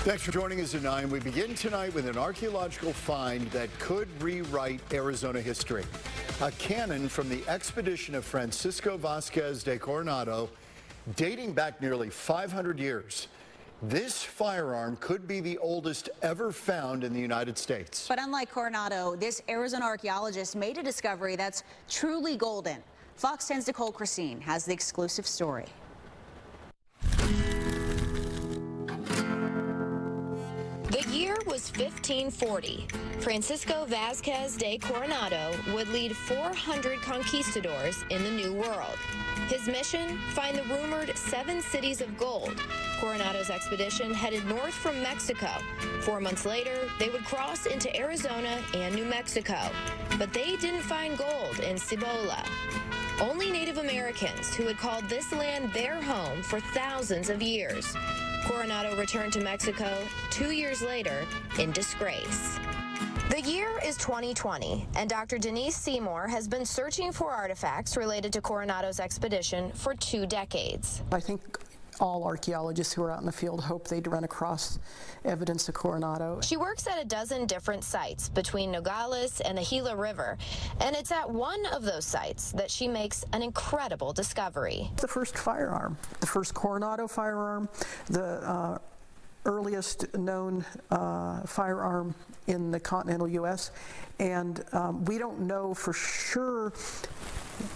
Thanks for joining us at 9. We begin tonight with an archaeological find that could rewrite Arizona history. A cannon from the expedition of Francisco Vázquez de Coronado, dating back nearly 500 years. This firearm could be the oldest ever found in the United States. But unlike Coronado, this Arizona archaeologist made a discovery that's truly golden. Fox 10's Nicole Christine has the exclusive story. The year was 1540. Francisco Vázquez de Coronado would lead 400 conquistadors in the New World. His mission, find the rumored 7 cities of gold. Coronado's expedition headed north from Mexico. 4 months later, they would cross into Arizona and New Mexico. But they didn't find gold in Cíbola. Only Native Americans who had called this land their home for thousands of years. Coronado returned to Mexico 2 years later in disgrace. The year is 2020, and Dr. Deni Seymour has been searching for artifacts related to Coronado's expedition for 2 decades. I think all archaeologists who are out in the field hope they'd run across evidence of Coronado. She works at a dozen different sites between Nogales and the Gila River, and it's at one of those sites that she makes an incredible discovery. The first firearm, the first Coronado firearm, the earliest known firearm in the continental U.S., and we don't know for sure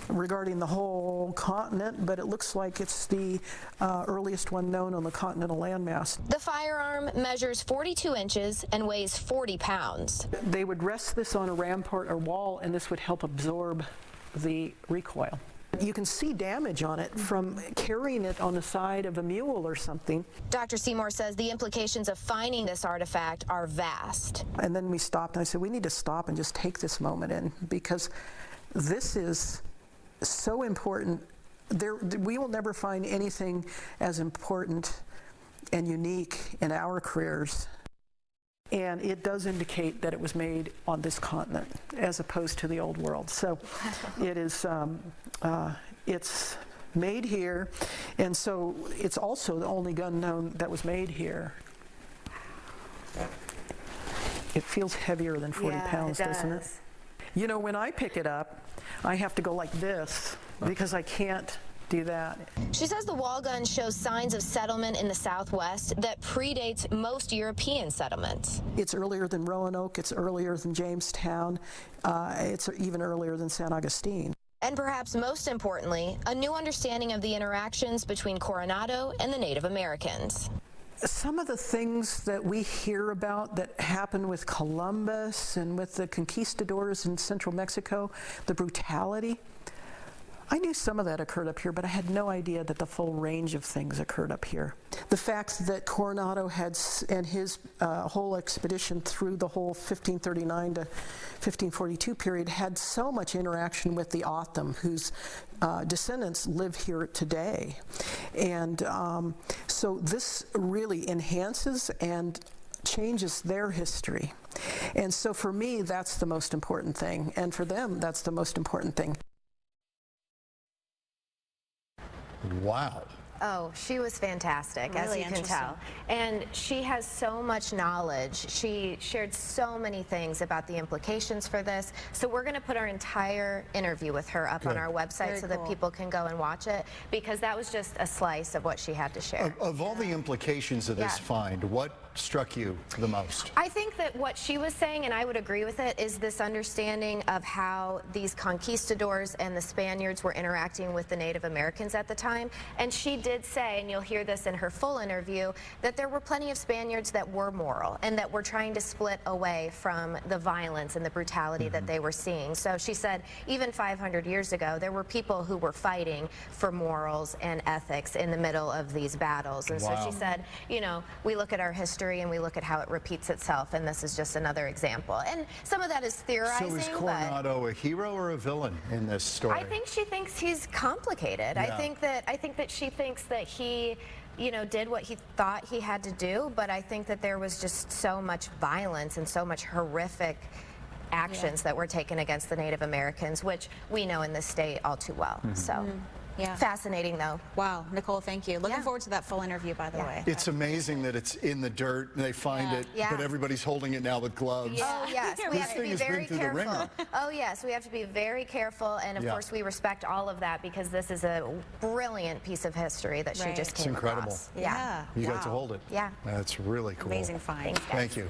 regarding the whole continent, but it looks like it's the earliest one known on the continental landmass. The firearm measures 42 inches and weighs 40 pounds. They would rest this on a rampart or wall, and this would help absorb the recoil. You can see damage on it from carrying it on the side of a mule or something. Dr. Seymour says the implications of finding this artifact are vast. And then we stopped, and I said, we need to stop and just take this moment in, because this is so important. We will never find anything as important and unique in our careers. And it does indicate that it was made on this continent as opposed to the old world. So it is, it's made here, and so it's also the only gun known that was made here. It feels heavier than 40 pounds, doesn't it? You know, when I pick it up, I have to go like this because I can't do that. She says the wall gun shows signs of settlement in the Southwest that predates most European settlements. It's earlier than Roanoke, it's earlier than Jamestown, it's even earlier than San Agustin. And perhaps most importantly, a new understanding of the interactions between Coronado and the Native Americans. Some of the things that we hear about that happened with Columbus and with the conquistadors in central Mexico, the brutality, I knew some of that occurred up here, but I had no idea that the full range of things occurred up here. The fact that Coronado had, and his whole expedition through the whole 1539 to 1542 period had so much interaction with the Otham, whose descendants live here today. And so this really enhances and changes their history. And so for me, that's the most important thing. And for them, that's the most important thing. Wow. Oh, she was fantastic, Really as you can tell. And she has so much knowledge. She shared so many things about the implications for this. So we're going to put our entire interview with her up on our website so that people can go and watch it, because that was just a slice of what she had to share. Of all the implications of this find, what struck you the most? I think that what she was saying, and I would agree with it, is this understanding of how these conquistadors and the Spaniards were interacting with the Native Americans at the time. And she did say, and you'll hear this in her full interview, that there were plenty of Spaniards that were moral and that were trying to split away from the violence and the brutality that they were seeing. So she said even 500 years ago, there were people who were fighting for morals and ethics in the middle of these battles. And so she said, you know, we look at our history and we look at how it repeats itself, and this is just another example. And some of that is theorizing. So is Coronado a hero or a villain in this story? I think she thinks he's complicated. I think that she thinks that he, you know, did what he thought he had to do, but I think that there was just so much violence and so much horrific actions that were taken against the Native Americans, which we know in this state all too well. So. Fascinating, though. Wow, Nicole, thank you. Looking Yeah. forward to that full interview, by the way. It's amazing that it's in the dirt and they find it, but everybody's holding it now with gloves. Oh, yes. We have to thing be has been very through the careful. ringer. Oh, yes. We have to be very careful. And, of course, we respect all of that because this is a brilliant piece of history that she just came It's incredible. across. Yeah. You got to hold it. Yeah. That's really cool. Amazing find. Thanks, guys. Thank you.